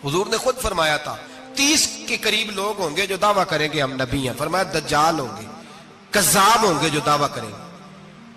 حضور نے خود فرمایا تھا 30 کے قریب لوگ ہوں گے جو دعویٰ کریں گے ہم نبی ہیں. فرمایا دجال ہوں گے, کذاب ہوں گے جو دعویٰ کریں گے.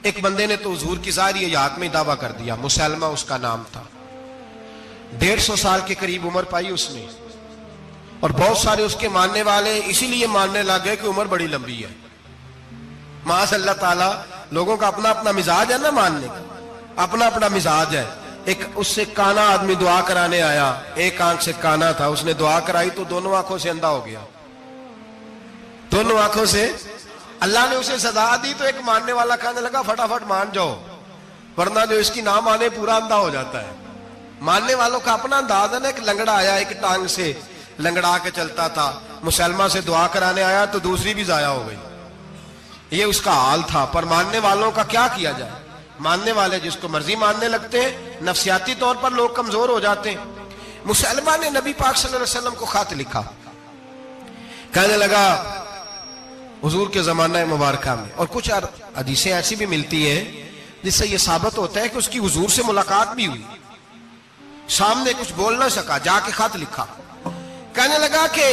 ایک بندے نے تو حضور کی ظاہری حیات میں دعویٰ کر دیا, مسلمہ اس کا نام تھا. 150 سال کے قریب عمر پائی اس نے, اور بہت سارے اس کے ماننے والے اسی لیے ماننے لگ گئے کہ عمر بڑی لمبی ہے. معاذ اللہ تعالیٰ, لوگوں کا اپنا اپنا مزاج ہے نا ماننے کا, اپنا اپنا مزاج ہے. ایک اس سے کانا آدمی دعا کرانے آیا, ایک آنکھ سے کانا تھا, اس نے دعا کرائی تو دونوں آنکھوں سے اندھا ہو گیا, دونوں آنکھوں سے. اللہ نے اسے سزا دی تو ایک ماننے والا کہنے لگا فٹافٹ مان جاؤ, ورنہ جو اس کی نہ مانے پورا اندھا ہو جاتا ہے. ماننے والوں کا اپنا انداز ہے نا. ایک لنگڑا آیا, ایک ٹانگ سے لنگڑا کے چلتا تھا, مسلمہ سے دعا کرانے آیا تو دوسری بھی ضائع ہو گئی. یہ اس کا حال تھا. پر ماننے والوں کا کیا کیا جائے, ماننے والے جس کو مرضی ماننے لگتے ہیں, نفسیاتی طور پر لوگ کمزور ہو جاتے ہیں. مسلمہ نے نبی پاک صلی اللہ علیہ وسلم کو خط لکھا, کہنے لگا حضور کے زمانہ مبارکہ میں, اور کچھ حدیثیں ایسی بھی ملتی ہیں جس سے یہ ثابت ہوتا ہے کہ اس کی حضور سے ملاقات بھی ہوئی, سامنے کچھ بول نہ سکا, جا کے خط لکھا. کہنے لگا کہ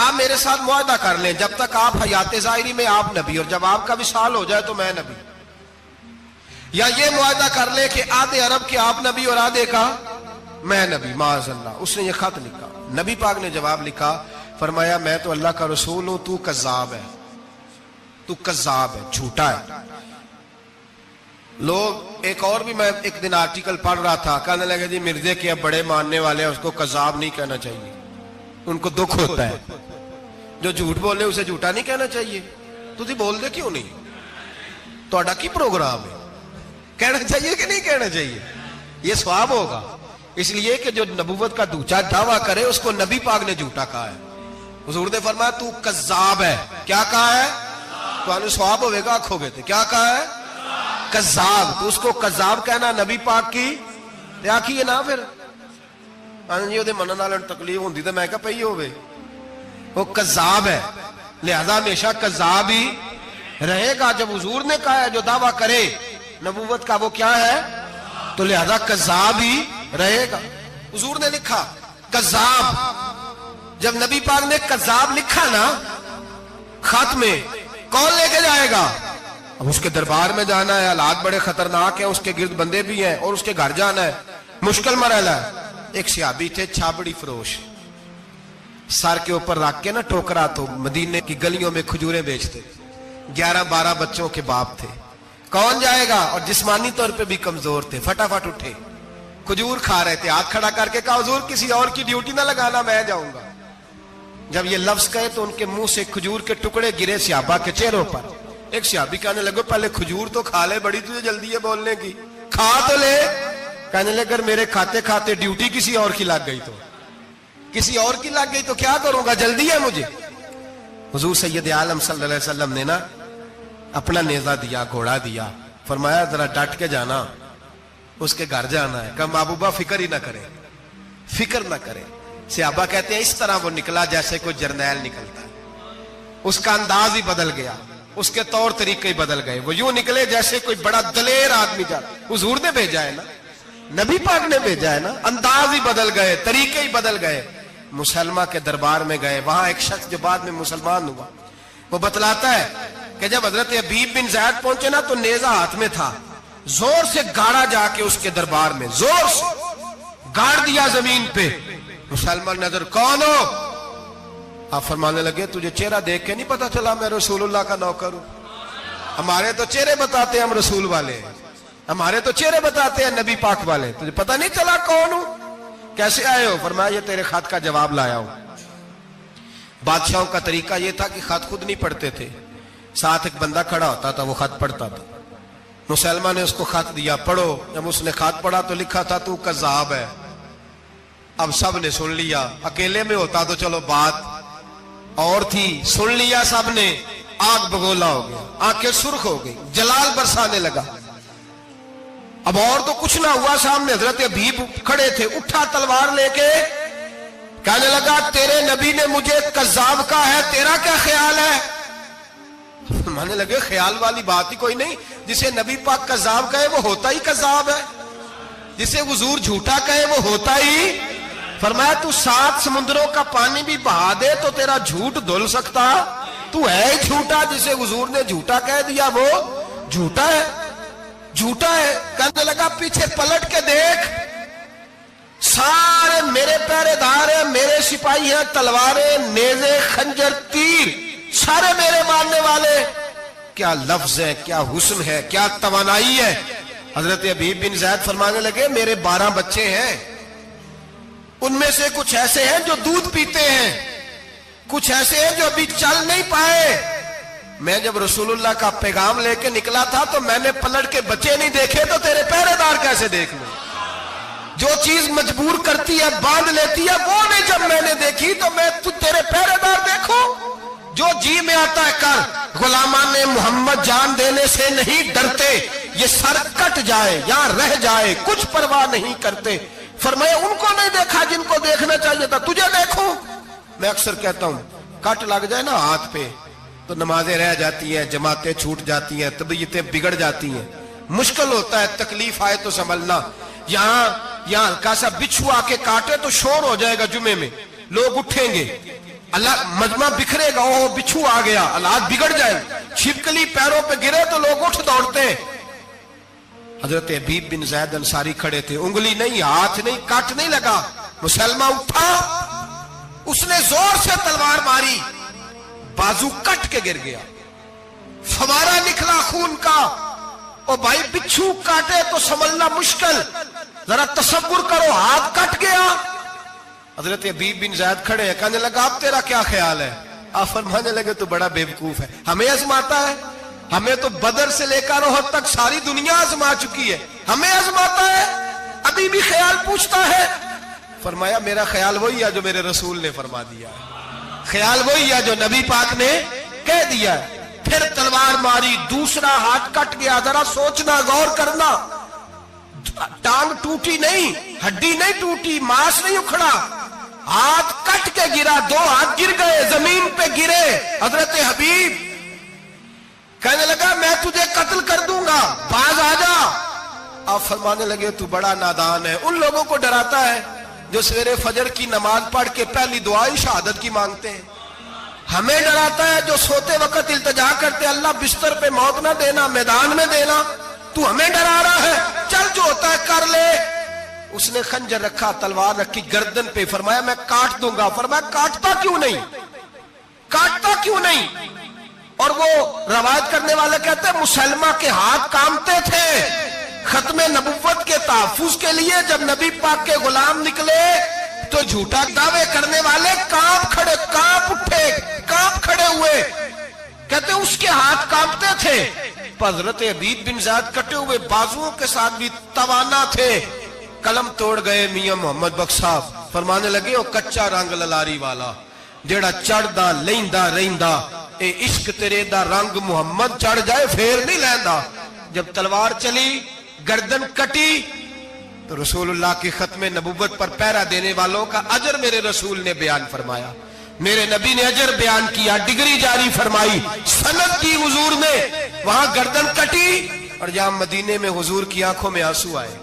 آپ میرے ساتھ معاہدہ کر لیں, جب تک آپ حیات ظاہری میں آپ نبی, اور جب آپ کا وصال ہو جائے تو میں نبی. یا یہ معاہدہ کر لیں کہ آدھے عرب کے آپ نبی اور آدھے کا میں نبی. معاذ اللہ. اس نے یہ خط لکھا. نبی پاک نے جواب لکھا, فرمایا میں تو اللہ کا رسول ہوں, تو کذاب ہے, تو کذاب ہے, جھوٹا ہے. لوگ ایک اور بھی, میں ایک دن آرٹیکل پڑھ رہا تھا, کہنے لگے جی مرزے کے اب بڑے ماننے والے ہیں, اس کو کذاب نہیں کہنا چاہیے, ان کو دکھ ہوتا ہے. جو جھوٹ بولے اسے جھوٹا نہیں کہنا چاہیے. تجھے بول دے کیوں نہیں, تو کی پروگرام ہے, کہنا چاہیے کہ نہیں کہنا چاہیے, یہ ثواب ہوگا. اس لیے کہ جو نبوت کا دوچا دعویٰ کرے اس کو نبی پاک نے جھوٹا کہا ہے. حضور نے فرمایا تو کذاب ہے. کیا کہا ہے, تو انہیں ثواب ہوئے گا, آنکھوں گے تھے. کیا کہا ہے, کذاب. تو اس کو کذاب کہنا نبی پاک کی کیا کی نا, پھر جی وہ منن والے تکلیف ہوندی تو میں کہا پئی ہوئے, وہ کذاب ہے, لہذا ہمیشہ کذاب ہی رہے گا. جب حضور نے کہا ہے جو دعویٰ کرے نبوت کا وہ کیا ہے, تو لہذا کذاب ہی رہے گا. حضور نے لکھا کذاب. جب نبی پاک نے کذاب لکھا نا خط میں, کون لے کے جائے گا؟ اب اس کے دربار میں جانا ہے, حالات بڑے خطرناک ہیں, اس کے گرد بندے بھی ہیں, اور اس کے گھر جانا ہے, مشکل مرحلہ ہے. ایک صحابی تھے چھابڑی فروش, سر کے اوپر رکھ کے نا ٹوکرا, تو مدینے کی گلیوں میں کھجوریں بیچتے, 11-12 بچوں کے باپ تھے. کون جائے گا؟ اور جسمانی طور پہ بھی کمزور تھے. فٹافٹ اٹھے, کھجور کھا رہے تھے, ہاتھ کھڑا کر کے کہا حضور کسی اور کی ڈیوٹی نہ لگانا, میں جاؤں گا. جب یہ لفظ کہے تو ان کے منہ سے کھجور کے ٹکڑے گرے صحابہ کے چہروں پر. ایک صحابی کہنے لگے پہلے کھجور تو کھا لے, بڑی تجھے جلدی ہے بولنے کی, کھا تو لے. کہنے لگے اگر میرے کھاتے کھاتے ڈیوٹی کسی اور کی لگ گئی, تو کسی اور کی لگ گئی تو کیا کروں گا, جلدی ہے مجھے. حضور سید عالم صلی اللہ علیہ وسلم نے نا اپنا نیزہ دیا, گھوڑا دیا, فرمایا ذرا ڈٹ کے جانا, اس کے گھر جانا ہے. کہا محبوبہ فکر ہی نہ کرے, فکر نہ کرے. صحابہ کہتے ہیں اس طرح وہ نکلا جیسے کوئی جرنیل نکلتا ہے. اس کا انداز ہی بدل گیا, اس کے طور طریقے ہی بدل گئے. وہ یوں نکلے جیسے کوئی بڑا دلیر آدمی جاتا. حضور نے بھیجا ہے نا, نبی پاک نے بھیجا ہے نا, انداز ہی بدل گئے, طریقے ہی بدل گئے. مسلمہ کے دربار میں گئے, وہاں ایک شخص جو بعد میں مسلمان ہوا, وہ بتلاتا ہے کہ جب حضرت حبیب بن زید پہنچے نا تو نیزہ ہاتھ میں تھا, زور سے گاڑا جا کے اس کے دربار میں, زور سے گاڑ دیا زمین پہ. مسلمان نظر, کون ہو؟ آپ فرمانے لگے تجھے چہرہ دیکھ کے نہیں پتا چلا میں رسول اللہ کا نوکر ہوں؟ ہمارے تو چہرے بتاتے ہیں ہم رسول والے, ہمارے تو چہرے بتاتے ہیں نبی پاک والے, تجھے پتہ نہیں چلا کون ہوں, کیسے آئے ہو؟ فرمایا یہ تیرے خط کا جواب لایا ہوں. بادشاہوں کا طریقہ یہ تھا کہ خط خود نہیں پڑھتے تھے, ساتھ ایک بندہ کھڑا ہوتا تھا, وہ خط پڑھتا تھا. مسلمہ نے اس کو خط دیا, پڑھو. جب اس نے خط پڑھا تو لکھا تھا تو کذاب ہے. اب سب نے سن لیا, اکیلے میں ہوتا تو چلو بات اور تھی, سن لیا سب نے, آگ بگولا ہو گیا, آنکھیں سرخ ہو گئی, جلال برسانے لگا. اب اور تو کچھ نہ ہوا, سامنے حضرت حبیب کھڑے تھے, اٹھا تلوار لے کے کہنے لگا تیرے نبی نے مجھے کذاب کہا ہے, تیرا کیا خیال ہے؟ مانے لگے خیال والی بات ہی کوئی نہیں, جسے نبی پاک کذاب کہے وہ ہوتا ہی کذاب ہے, جسے حضور جھوٹا کہے وہ ہوتا ہی. فرمایا تو 7 سمندروں کا پانی بھی بہا دے تو تیرا جھوٹ دھل سکتا؟ تو ہے جھوٹا، جسے حضور نے جھوٹا کہہ دیا وہ جھوٹا ہے، جھوٹا ہے۔ کہنے لگا پیچھے پلٹ کے دیکھ، سارے میرے پہرے دار ہیں، میرے سپاہی ہیں، تلواریں، نیزے، خنجر، تیر، سارے میرے ماننے والے۔ کیا لفظ ہے، کیا حسن ہے، کیا توانائی ہے۔ حضرت حبیب بن زید فرمانے لگے میرے 12 بچے ہیں، ان میں سے کچھ ایسے ہیں جو دودھ پیتے ہیں، کچھ ایسے ہیں جو ابھی چل نہیں پائے۔ میں جب رسول اللہ کا پیغام لے کے نکلا تھا تو میں نے پلٹ کے بچے نہیں دیکھے تو تیرے پہرے دار کیسے دیکھ لوں؟ جو چیز مجبور کرتی ہے، باندھ لیتی ہے، وہ نہیں جب میں نے دیکھی تو میں تیرے پہرے دار دیکھوں؟ جو جی میں آتا ہے کر، غلامان محمد جان دینے سے نہیں ڈرتے، یہ سر کٹ جائے یا رہ جائے کچھ پرواہ نہیں کرتے۔ فرمایا ان کو نہیں دیکھا جن کو دیکھنا چاہیے تھا، تجھے دیکھوں؟ میں اکثر کہتا ہوں کٹ لگ جائے نا ہاتھ پہ تو نمازیں رہ جاتی ہیں، جماعتیں چھوٹ جاتی ہیں، طبیعتیں بگڑ جاتی ہیں، مشکل ہوتا ہے، تکلیف آئے تو سنبھلنا۔ یہاں ہلکا سا بچھو آ کے کاٹے تو شور ہو جائے گا، جمعے میں لوگ اٹھیں گے، اللہ مجمع بکھرے گا، وہ بچھو آ گیا، حالات بگڑ جائے، چھپکلی پیروں پہ گرے تو لوگ اٹھ دوڑتے ہیں۔ حضرت حبیب بن زید انصاری کھڑے تھے، انگلی نہیں، ہاتھ نہیں، کٹ نہیں لگا۔ مسلمہ اٹھا، اس نے زور سے تلوار ماری، بازو کٹ کے گر گیا، فوارہ نکلا خون کا۔ او بھائی بچھو کاٹے تو سنبھلنا مشکل، ذرا تصور کرو ہاتھ کٹ گیا۔ حضرت حبیب بن زید کھڑے ہیں، کہنے لگا اب تیرا کیا خیال ہے؟ آپ فرمانے لگے تو بڑا بیوقوف ہے، ہمیں آزماتا ہے، ہمیں تو بدر سے لے کر احد تک ساری دنیا آزما چکی ہے، ہمیں آزماتا ہے، ابھی بھی خیال پوچھتا ہے۔ فرمایا میرا خیال وہی ہے جو میرے رسول نے فرما دیا ہے، خیال وہی ہے جو نبی پاک نے کہہ دیا ہے۔ پھر تلوار ماری، دوسرا ہاتھ کٹ گیا، ذرا سوچنا، غور کرنا، ٹانگ ٹوٹی نہیں، ہڈی نہیں ٹوٹی، ماس نہیں اکھڑا، ہاتھ کٹ کے گرا، 2 ہاتھ گر گئے، زمین پہ گرے۔ حضرت حبیب کہنے لگا میں تجھے قتل کر دوں گا، باز آ جا۔ آپ فرمانے لگے تو بڑا نادان ہے، ان لوگوں کو ڈراتا ہے جو سویرے فجر کی نماز پڑھ کے پہلی دعا ہی شہادت کی مانگتے ہیں، ہمیں ڈراتا ہے جو سوتے وقت التجا کرتے اللہ بستر پہ موت نہ دینا، میدان میں دینا، تو ہمیں ڈرا رہا ہے، چل جو ہوتا ہے کر لے۔ اس نے خنجر رکھا، تلوار رکھی گردن پہ، فرمایا میں کاٹ دوں گا۔ فرمایا کاٹتا کیوں نہیں، کاٹتا کیوں نہیں؟ اور وہ روایت کرنے والے کہتے ہیں مسلمہ کے ہاتھ کامتے تھے ختم نبوت کے تحفظ کے لیے، جب نبی پاک کے غلام نکلے تو جھوٹا دعوے کرنے والے کانپ اٹھے، کانپ کھڑے ہوئے، کہتے اس کے ہاتھ کانپتے تھے۔ حضرت حبیب بن زید کٹے ہوئے بازوؤں کے ساتھ بھی توانا تھے، قلم توڑ گئے میاں محمد بخش صاحب، فرمانے لگے او کچا رنگ للاری والا جیڑا چڑھدا لیندا رہندا، اے عشق تیرے دا رنگ محمد چڑھ جائے پھر نہیں لیندا۔ جب تلوار چلی، گردن کٹی تو رسول اللہ کی ختم نبوت پر پہرا دینے والوں کا اجر میرے رسول نے بیان فرمایا، میرے نبی نے اجر بیان کیا، ڈگری جاری فرمائی، سند دی حضور نے، وہاں گردن کٹی اور جہاں مدینے میں حضور کی آنکھوں میں آنسو آئے۔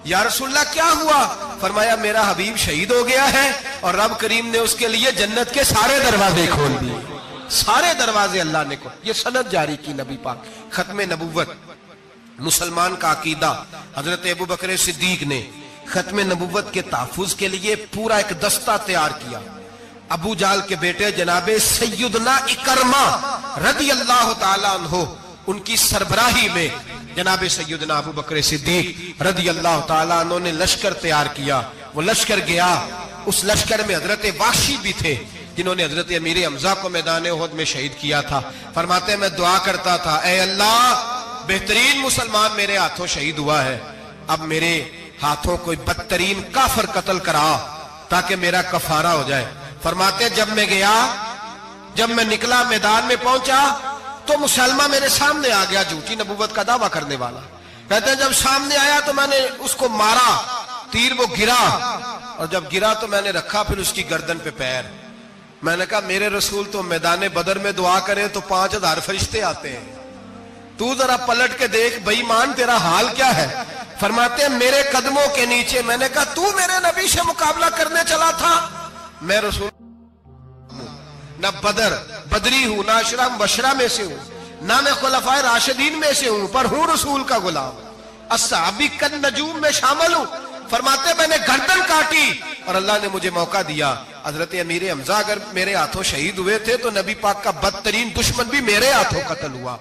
یا رسول اللہ کیا ہوا؟ فرمایا میرا حبیب شہید ہو گیا ہے اور رب کریم نے اس کے لیے جنت کے سارے دروازے کھول دیے، سارے دروازے اللہ نے کھول۔ یہ سند جاری کی نبی پاک، ختم نبوت۔ مسلمان کا عقیدہ، حضرت ابو بکر صدیق نے ختم نبوت کے تحفظ کے لیے پورا ایک دستہ تیار کیا۔ ابو جہل کے بیٹے جناب سیدنا اکرمہ رضی اللہ تعالیٰ عنہ، ان کی سربراہی میں جناب سیدنا ابو بکر صدیق رضی اللہ تعالیٰ عنہ نے لشکر تیار کیا۔ وہ لشکر گیا، اس لشکر میں حضرت وحشی بھی تھے جنہوں نے حضرت امیر حمزہ کو میدان احد میں شہید کیا تھا۔ فرماتے ہیں میں دعا کرتا تھا اے اللہ بہترین مسلمان میرے ہاتھوں شہید ہوا ہے، اب میرے ہاتھوں کوئی بدترین کافر قتل کرا تاکہ میرا کفارہ ہو جائے۔ فرماتے ہیں جب میں نکلا میدان میں پہنچا تو مسلمہ میرے سامنے آ گیا، جھوٹی نبوت کا دعویٰ کرنے والا۔ کہتے ہیں جب سامنے آیا تو میں نے اس کو مارا، تیر وہ گرا، اور جب گرا تو میں نے رکھا پھر اس کی گردن پہ پیر۔ میں نے کہا میرے رسول تو میدان بدر میں دعا کرے تو 5000 فرشتے آتے ہیں، تو ذرا پلٹ کے دیکھ بے ایمان تیرا حال کیا ہے۔ فرماتے ہیں میرے قدموں کے نیچے میں نے کہا تو میرے نبی سے مقابلہ کرنے چلا تھا؟ میں رسول نہ بدری ہوں، نہ عشرہ مبشرہ میں سے ہوں، نہ میں خلفائے راشدین میں سے ہوں، پر ہوں رسول کا غلام، الصحابی کن نجوم میں شامل ہوں۔ فرماتے میں نے گردن کاٹی اور اللہ نے مجھے موقع دیا۔ حضرت امیر حمزہ اگر میرے ہاتھوں شہید ہوئے تھے تو نبی پاک کا بدترین دشمن بھی میرے ہاتھوں قتل ہوا۔